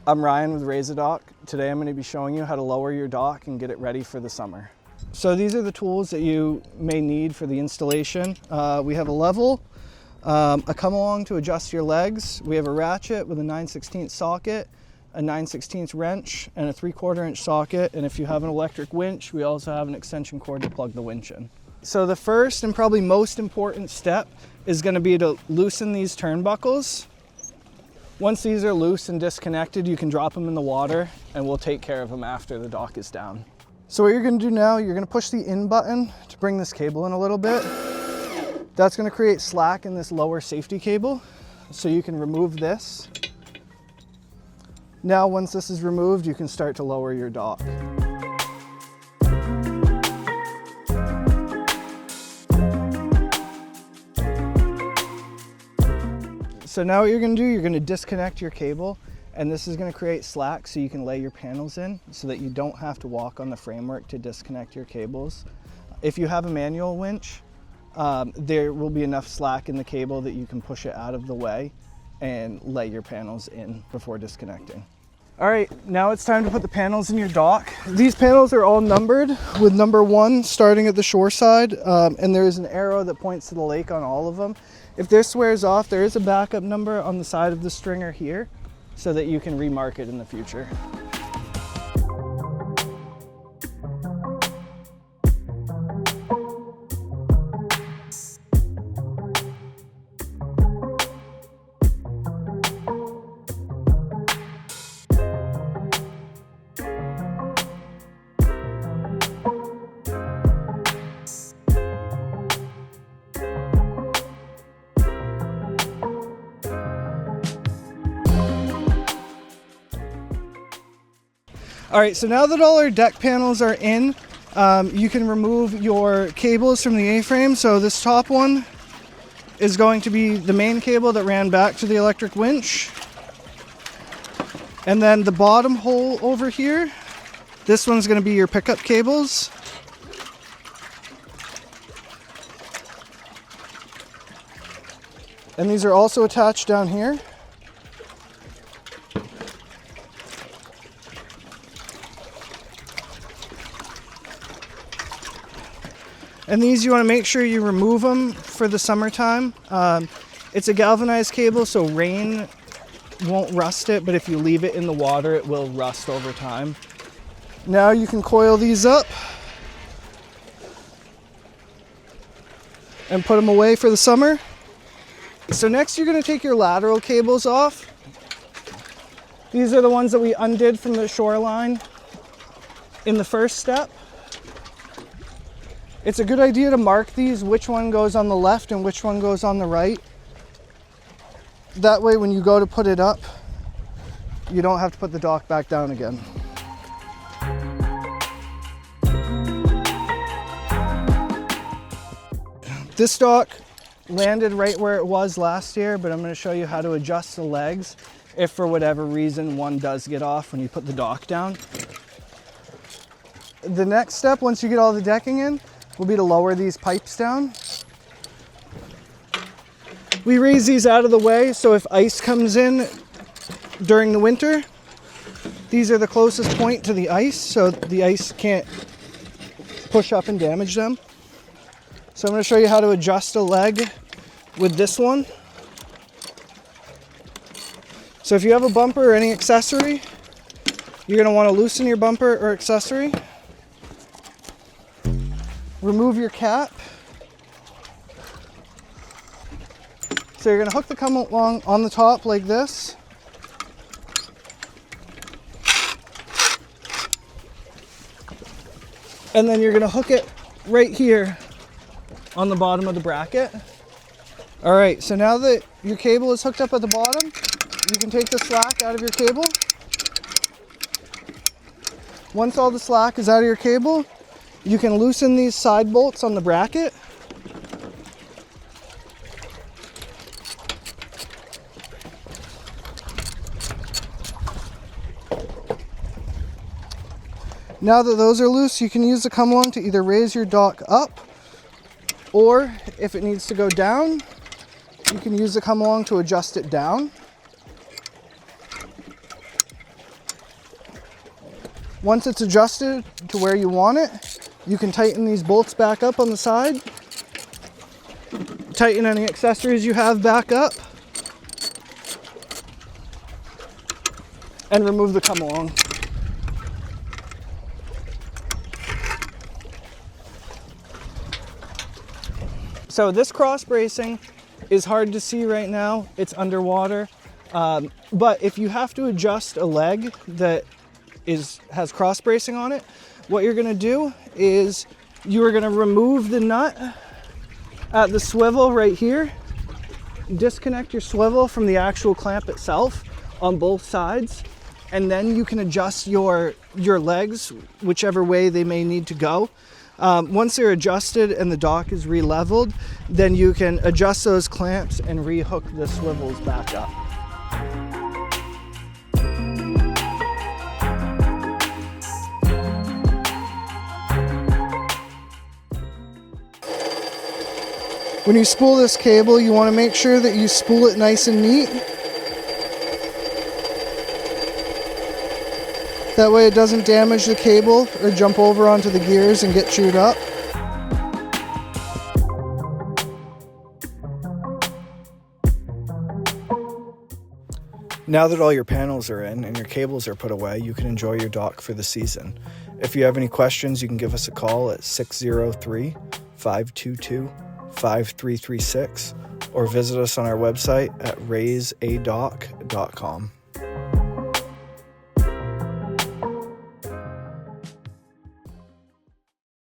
I'm Ryan with Raise a Dock. Today I'm going to be showing you how to lower your dock and get it ready for the summer. So these are the tools that you may need for the installation. We have a level, a come along to adjust your legs. We have a ratchet with a 9/16 socket, a 9/16 wrench, and a 3/4 inch socket. And if you have an electric winch, we also have an extension cord to plug the winch in. So the first and probably most important step is going to be to loosen these turnbuckles. Once these are loose and disconnected, you can drop them in the water and we'll take care of them after the dock is down. So what you're going to do now, you're going to push the in button to bring this cable in a little bit. That's going to create slack in this lower safety cable. So you can remove this. Now once this is removed, you can start to lower your dock. So now what you're going to do, you're going to disconnect your cable, and this is going to create slack so you can lay your panels in so that you don't have to walk on the framework to disconnect your cables. If you have a manual winch, there will be enough slack in the cable that you can push it out of the way and lay your panels in before disconnecting. All right, now it's time to put the panels in your dock. These panels are all numbered with number 1 starting at the shore side, and there is an arrow that points to the lake on all of them. If this wears off, there is a backup number on the side of the stringer here so that you can remark it in the future. All right, so now that all our deck panels are in, you can remove your cables from the A-frame. So this top one is going to be the main cable that ran back to the electric winch. And then the bottom hole over here, this one's going to be your pickup cables. And these are also attached down here. And these, you want to make sure you remove them for the summertime. It's a galvanized cable, so rain won't rust it, but if you leave it in the water, it will rust over time. Now you can coil these up and put them away for the summer. So next you're going to take your lateral cables off. These are the ones that we undid from the shoreline in the first step. It's a good idea to mark these, which one goes on the left and which one goes on the right. That way when you go to put it up, you don't have to put the dock back down again. This dock landed right where it was last year, but I'm going to show you how to adjust the legs if for whatever reason one does get off when you put the dock down. The next step, once you get all the decking in, will be to lower these pipes down. We raise these out of the way so if ice comes in during the winter, these are the closest point to the ice so the ice can't push up and damage them. So I'm going to show you how to adjust a leg with this one. So if you have a bumper or any accessory, you're going to want to loosen your bumper or accessory. Remove your cap. So you're going to hook the come along on the top like this. And then you're going to hook it right here on the bottom of the bracket. All right, so now that your cable is hooked up at the bottom, you can take the slack out of your cable. Once all the slack is out of your cable, you can loosen these side bolts on the bracket. Now that those are loose, you can use the come along to either raise your dock up, or if it needs to go down, you can use the come along to adjust it down. Once it's adjusted to where you want it, you can tighten these bolts back up on the side. Tighten any accessories you have back up. And remove the come along. So this cross bracing is hard to see right now. It's underwater. But if you have to adjust a leg that has cross bracing on it, what you're gonna do is you are gonna remove the nut at the swivel right here. Disconnect your swivel from the actual clamp itself on both sides. And then you can adjust your legs whichever way they may need to go. Once they're adjusted and the dock is re-leveled, then you can adjust those clamps and re-hook the swivels back up. When you spool this cable, you want to make sure that you spool it nice and neat. That way it doesn't damage the cable or jump over onto the gears and get chewed up. Now that all your panels are in and your cables are put away, you can enjoy your dock for the season. If you have any questions, you can give us a call at 603-522-5336 or visit us on our website at raiseadock.com.